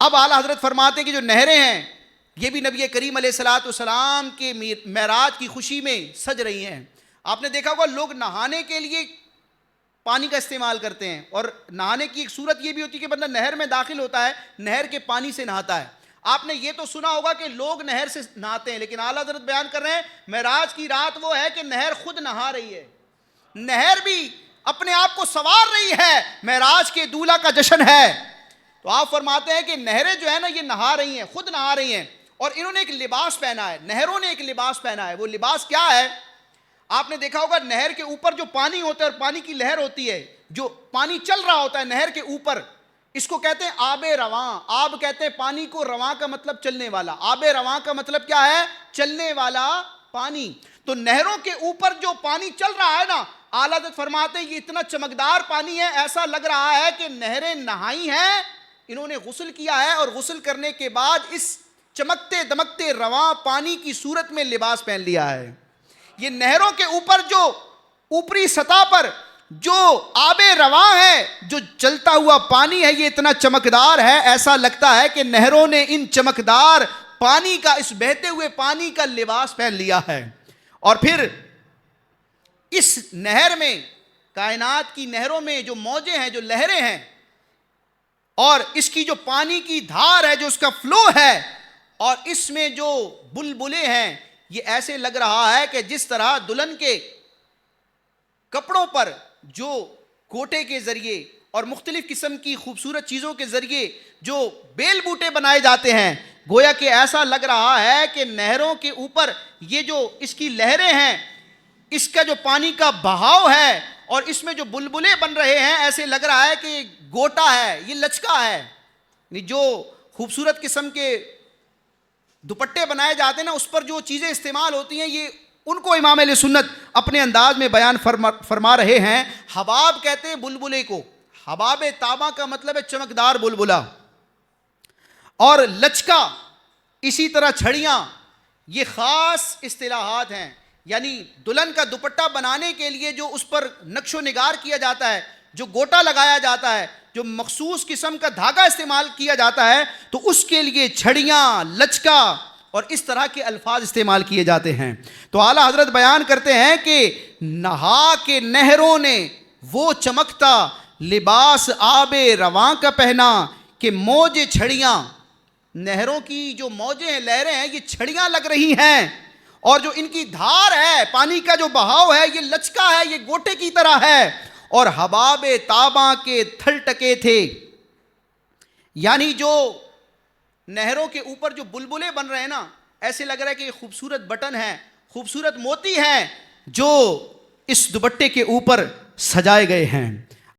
اب اعلیٰ حضرت فرماتے ہیں کہ جو نہریں ہیں یہ بھی نبی کریم علیہ الصلوۃ والسلام کے معراج کی خوشی میں سج رہی ہیں. آپ نے دیکھا ہوگا لوگ نہانے کے لیے پانی کا استعمال کرتے ہیں, اور نہانے کی ایک صورت یہ بھی ہوتی ہے کہ بندہ نہر میں داخل ہوتا ہے, نہر کے پانی سے نہاتا ہے. آپ نے یہ تو سنا ہوگا کہ لوگ نہر سے نہاتے ہیں, لیکن اعلیٰ حضرت بیان کر رہے ہیں معراج کی رات وہ ہے کہ نہر خود نہا رہی ہے, نہر بھی اپنے آپ کو سنوار رہی ہے, معراج کے دولہا کا جشن ہے. تو آپ فرماتے ہیں کہ نہریں جو ہے نا یہ نہا رہی ہیں, خود نہا رہی ہیں, اور انہوں نے ایک لباس پہنا ہے, نہروں نے ایک لباس پہنا ہے. وہ لباس کیا ہے؟ آپ نے دیکھا ہوگا نہر کے اوپر جو پانی ہوتا ہے اور پانی کی لہر ہوتی ہے, جو پانی چل رہا ہوتا ہے نہر کے اوپر, اس کو کہتے ہیں آب رواں. آب کہتے ہیں پانی کو, رواں کا مطلب چلنے والا, آب رواں کا مطلب کیا ہے؟ چلنے والا پانی. تو نہروں کے اوپر جو پانی چل رہا ہے نا, اعلیٰ حضرت فرماتے ہیں یہ اتنا چمکدار پانی ہے, ایسا لگ رہا ہے کہ نہریں نہائی ہیں, انہوں نے غسل کیا ہے, اور غسل کرنے کے بعد اس چمکتے دمکتے رواں پانی کی صورت میں لباس پہن لیا ہے. یہ نہروں کے اوپر جو اوپری سطح پر جو آب رواں ہے, جو چلتا ہوا پانی ہے, یہ اتنا چمکدار ہے, ایسا لگتا ہے کہ نہروں نے ان چمکدار پانی کا, اس بہتے ہوئے پانی کا لباس پہن لیا ہے. اور پھر اس نہر میں, کائنات کی نہروں میں جو موجیں ہیں, جو لہریں ہیں, اور اس کی جو پانی کی دھار ہے, جو اس کا فلو ہے, اور اس میں جو بلبلے ہیں, یہ ایسے لگ رہا ہے کہ جس طرح دلہن کے کپڑوں پر جو کوٹے کے ذریعے اور مختلف قسم کی خوبصورت چیزوں کے ذریعے جو بیل بوٹے بنائے جاتے ہیں, گویا کہ ایسا لگ رہا ہے کہ نہروں کے اوپر یہ جو اس کی لہریں ہیں, اس کا جو پانی کا بہاؤ ہے, اور اس میں جو بلبلے بن رہے ہیں, ایسے لگ رہا ہے کہ یہ گوٹا ہے, یہ لچکا ہے. جو خوبصورت قسم کے دوپٹے بنائے جاتے ہیں نا, اس پر جو چیزیں استعمال ہوتی ہیں, یہ ان کو امام اہل سنت اپنے انداز میں بیان فرما رہے ہیں. حباب کہتے ہیں بلبلے کو, حباب تابا کا مطلب ہے چمکدار بلبلا, اور لچکا, اسی طرح چھڑیاں, یہ خاص اصطلاحات ہیں. یعنی دلہن کا دوپٹہ بنانے کے لیے جو اس پر نقش و نگار کیا جاتا ہے, جو گوٹا لگایا جاتا ہے, جو مخصوص قسم کا دھاگا استعمال کیا جاتا ہے, تو اس کے لیے چھڑیاں, لچکا اور اس طرح کے الفاظ استعمال کیے جاتے ہیں. تو اعلیٰ حضرت بیان کرتے ہیں کہ نہا کے نہروں نے وہ چمکتا لباس آب رواں کا پہنا کہ موجیں چھڑیاں, نہروں کی جو موجیں ہیں, لہریں ہیں, یہ چھڑیاں لگ رہی ہیں, اور جو ان کی دھار ہے, پانی کا جو بہاؤ ہے, یہ لچکا ہے, یہ گوٹے کی طرح ہے, اور حباب تاباں کے تھل ٹکے تھے. یعنی جو نہروں کے اوپر جو بلبلے بن رہے ہیں نا, ایسے لگ رہا ہے کہ یہ خوبصورت بٹن ہے, خوبصورت موتی ہیں جو اس دوپٹے کے اوپر سجائے گئے ہیں.